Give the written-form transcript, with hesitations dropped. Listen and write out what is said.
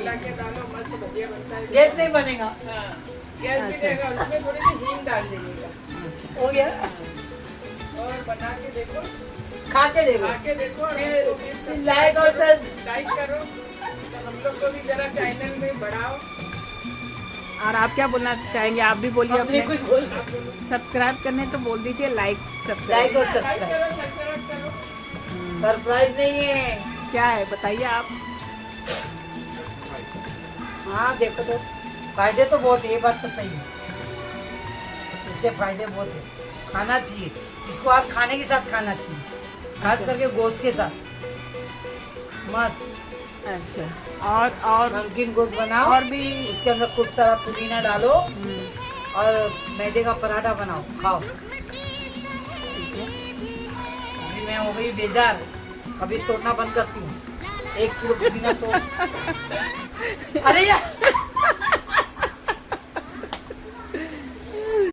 मिला के डालो, मस्त भजिया बनता है। गैस नहीं बनेगा। हाँ, गैस भी अच्छा। रहेगा, उसमें थोड़ी सी हींग डाल दीजिएगा। अच्छा हो गया, और बना के देखो, खा के देखो, खा के देखो, और फिर हमको भी फिर लाइक और लाइक करो, तो हम लोग को भी जरा चैनल में बढ़ाओ। और आप क्या बोलना चाहेंगे? आप भी बोलिए अपने अपने। कुछ बोल। सब्सक्राइब करने तो बोल दीजिए, लाइक लाइक सब्सक्राइब और सब्सक्राइब, सरप्राइज नहीं है। क्या है बताइए आप। हाँ देखो तो फायदे तो बहुत है, ये बात तो सही है, इसके फायदे बहुत है, खाना चाहिए इसको, आप खाने के साथ खाना चाहिए, खास करके गोश्त के साथ मस्त। अच्छा, और नमकीन गोश्त बनाओ, और भी। उसके अंदर खूब सारा पुदीना डालो और मैदे का पराठा बनाओ, खाओ। ठीक है। अभी मैं हो गई बेजार, अभी तोड़ना बंद करती हूँ, 1 किलो पुदीना तोड़। अरे यार